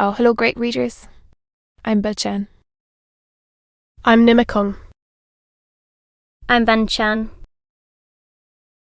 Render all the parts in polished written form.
Oh, hello, great readers. I'm Bilchan. I'm Nimikung. I'm Banchan.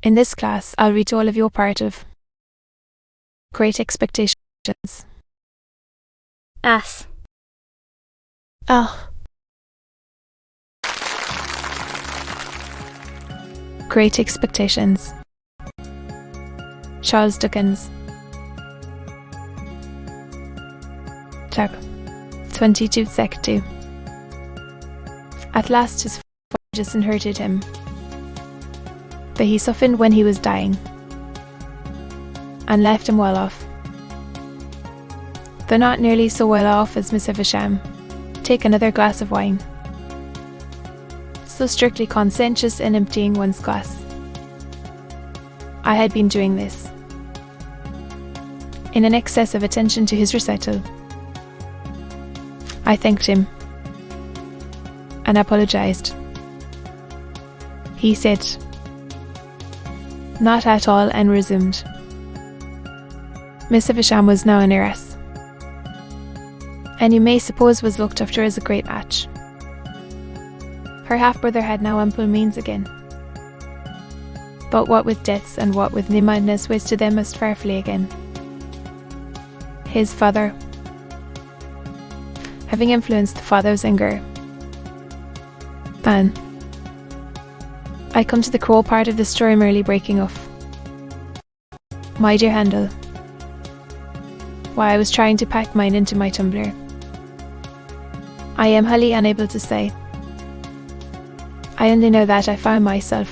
In this class, I'll read to all of you a part of Great Expectations. As. Ah. Great Expectations. Charles Dickens. Chap. 22 Sec 2. At last his father disinherited him, but he softened when he was dying, and left him well off. Though not nearly so well off as Miss Evesham. Take another glass of wine. So strictly conscientious in emptying one's glass. I had been doing this, in an excess of attention to his recital. I thanked him, and apologised. He said, "Not at all," and resumed. Miss Evesham was now an heiress, and you may suppose was looked after as a great match. Her half-brother had now ample means again, but what with debts and what with madness wasted them must far flee again. His father, having influenced the father's anger. Then, I come to the cruel part of the story merely breaking off. My dear Handel, why I was trying to pack mine into my tumbler, I am wholly unable to say. I only know that I found myself,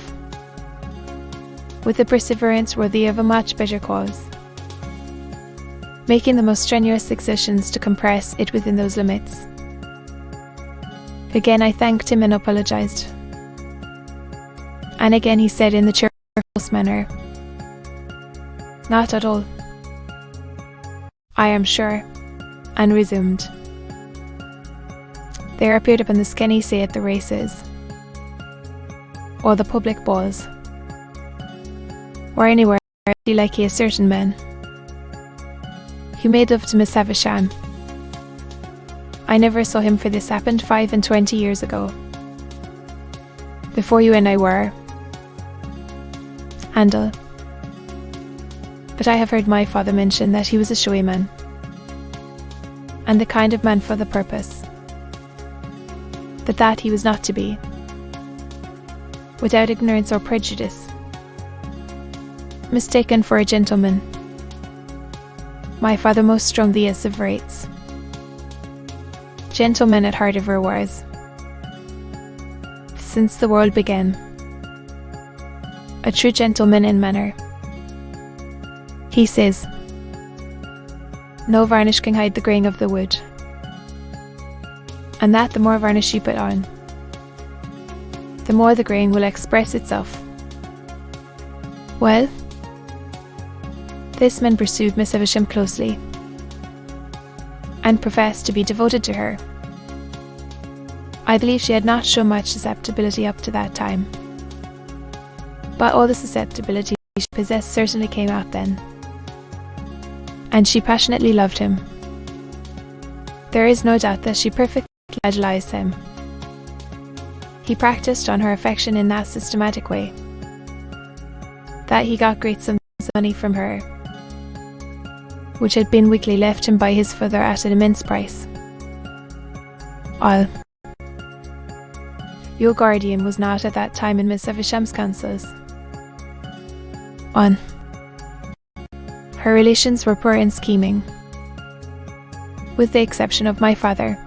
with a perseverance worthy of a much better cause, making the most strenuous exertions to compress it within those limits. Again I thanked him and apologised, and again he said in the cheerful manner, "Not at all, I am sure," and resumed. There appeared upon the skenny say at the races, or the public balls, or anywhere like a certain man who made love to Miss Havisham. I never saw him, for this happened 25 years ago, before you and I were, Handel. But I have heard my father mention that he was a showy man, and the kind of man for the purpose, but that he was not to be, without ignorance or prejudice, mistaken for a gentleman. My father most strongly asseverates, gentleman at heart ever was, since the world began, a true gentleman in manner. He says, no varnish can hide the graying of the wood, and that the more varnish you put on, the more the graying will express itself. Well, this man pursued Miss Evesham closely, and professed to be devoted to her. I believe she had not shown much susceptibility up to that time, but all the susceptibility she possessed certainly came out then, and she passionately loved him. There is no doubt that she perfectly idealized him. He practiced on her affection in that systematic way, that he got great sums of money from her, which had been weekly left him by his father at an immense price. Your guardian was not at that time in Miss Evesham's counsels. Her relations were poor and scheming, with the exception of my father.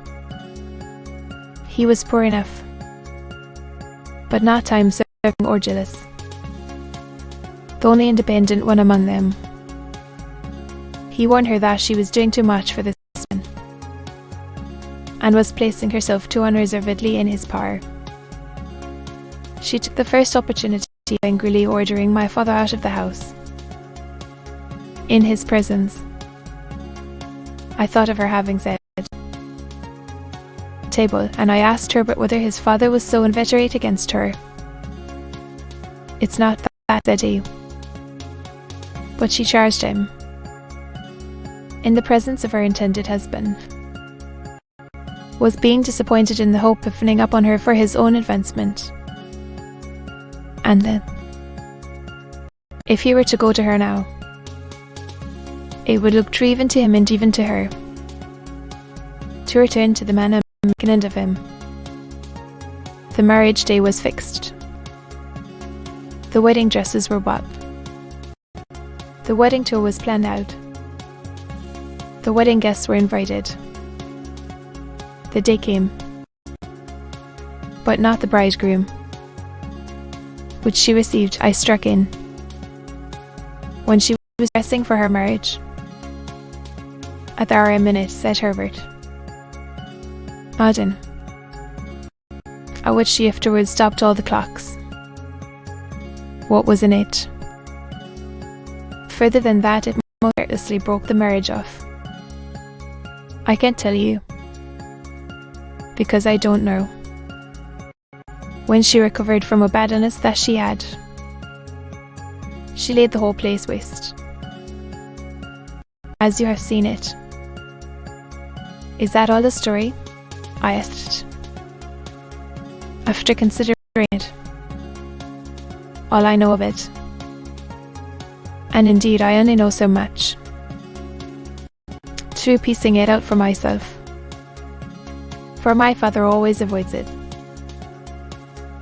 He was poor enough, but not time-serving or jealous, the only independent one among them. He warned her that she was doing too much for this man, and was placing herself too unreservedly in his power. She took the first opportunity of angrily ordering my father out of the house. In his presence, I thought of her having said, "Table," and I asked Herbert whether his father was so inveterate against her. "It's not that," said he, but she charged him, in the presence of her intended husband, was being disappointed in the hope of winning up on her for his own advancement. And then, if he were to go to her now, it would look true even to him and even to her to return to the man who had making end of him. The marriage day was fixed. The wedding dresses were bought. The wedding tour was planned out. The wedding guests were invited. The day came, but not the bridegroom, which she received. I struck in. When she was dressing for her marriage, at the hour a minute, said Herbert, Madden, at which she afterwards stopped all the clocks. What was in it? Further than that, it most carelessly broke the marriage off. I can't tell you, because I don't know. When she recovered from a bad illness that she had, she laid the whole place waste, as you have seen it. Is that all the story? I asked. After considering it, all I know of it, and indeed I only know so much, through piecing it out for myself, for my father always avoids it.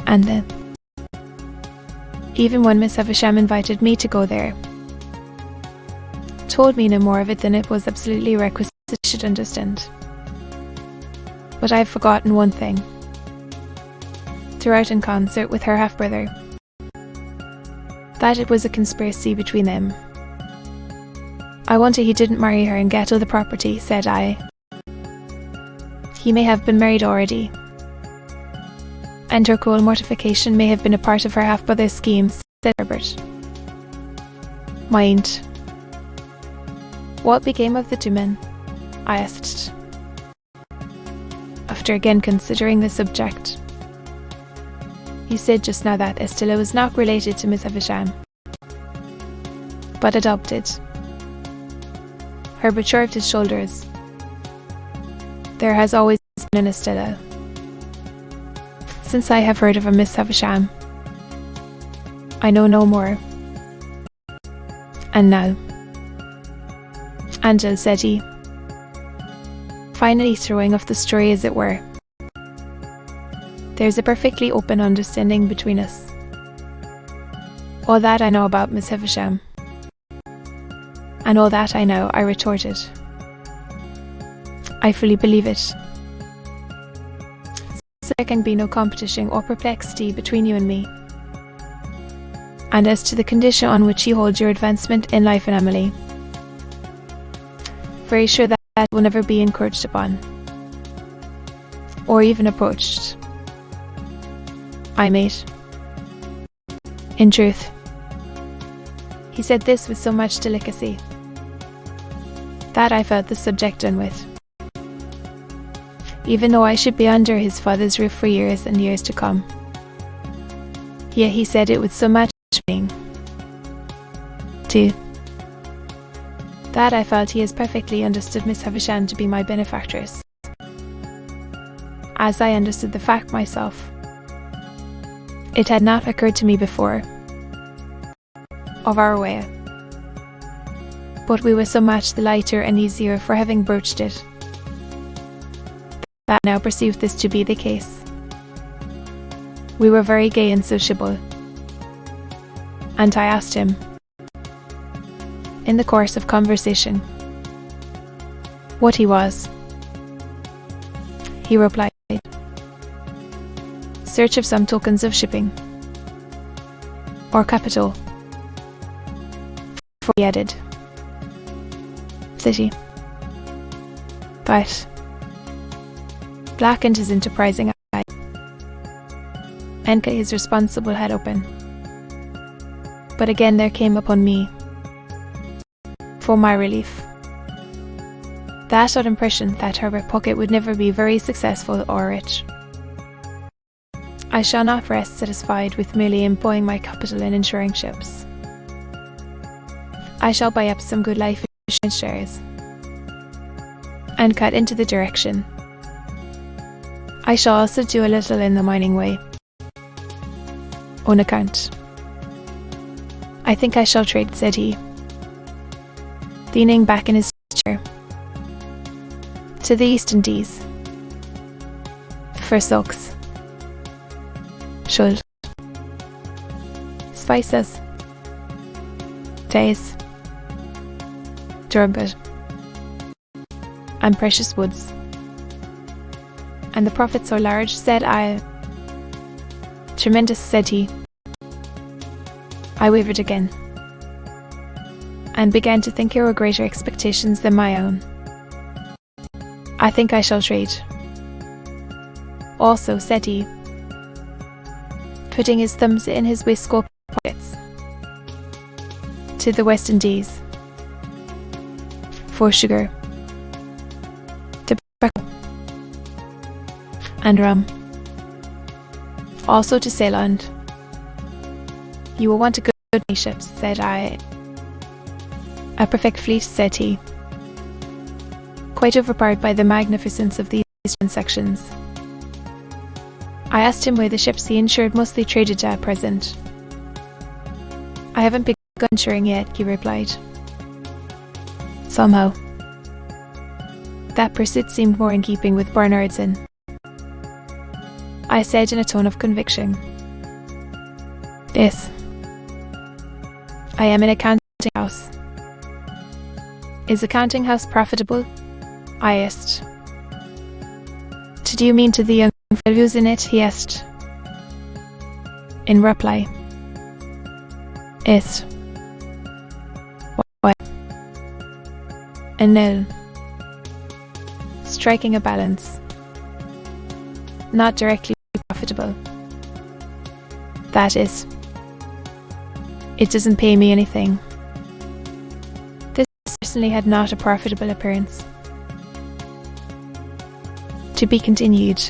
And then, even when Miss Havisham invited me to go there, told me no more of it than it was absolutely requisite I should understand. But I have forgotten one thing. Throughout in concert with her half-brother, that it was a conspiracy between them. I wonder he didn't marry her and get all the property, said I. He may have been married already, and her cruel mortification may have been a part of her half-brother's schemes, said Herbert. Mind. What became of the two men? I asked, after again considering the subject. You said just now that Estella was not related to Miss Havisham, but adopted. Herbert shrugged his shoulders. There has always been an Estella, since I have heard of a Miss Havisham. I know no more. And now, Angel, said he, finally throwing off the story as it were, there's a perfectly open understanding between us. All that I know about Miss Havisham. And all that I know, I retorted. I fully believe it. So there can be no competition or perplexity between you and me. And as to the condition on which you hold your advancement in life and Emily, very sure that will never be encouraged upon, or even approached. I mate. In truth, he said this with so much delicacy that I felt the subject done with, even though I should be under his father's roof for years and years to come. Yet he said it with so much meaning, too, that I felt he has perfectly understood Miss Havisham to be my benefactress, as I understood the fact myself. It had not occurred to me before, of our way, but we were so much the lighter and easier for having broached it, that I now perceived this to be the case. We were very gay and sociable, and I asked him, in the course of conversation, what he was. He replied, search of some tokens of shipping, or capital. For he added, city. But blackened his enterprising eye, and cut his responsible head open. But again there came upon me, for my relief, that odd impression that Herbert Pocket would never be very successful or rich. I shall not rest satisfied with merely employing my capital in insuring ships. I shall buy up some good life insurance shares, and cut into the direction. I shall also do a little in the mining way. On account. I think I shall trade, said he, leaning back in his chair. To the East Indies. For silks. Should. Spices. Days. Turbot. And precious woods. And the profits are large, said I. Tremendous, said he. I wavered again, and began to think there were greater expectations than my own. I think I shall trade. Also, said he, putting his thumbs in his waistcoat pockets. To the West Indies. For sugar. Tobacco. And rum. Also to Ceylon. You will want a good many ships, said I. A perfect fleet, said he, quite overpowered by the magnificence of these eastern sections. I asked him where the ships he insured mostly traded at present. I haven't begun insuring yet, he replied. Somehow. That pursuit seemed more in keeping with Barnardson. I said in a tone of conviction. Yes. I am in a counting house. Is a counting house profitable? I asked. Do you mean to the young fellows in it? He asked. In reply. Yes. Why? And no. Striking a balance. Not directly profitable. That is. It doesn't pay me anything. This certainly had not a profitable appearance. To be continued.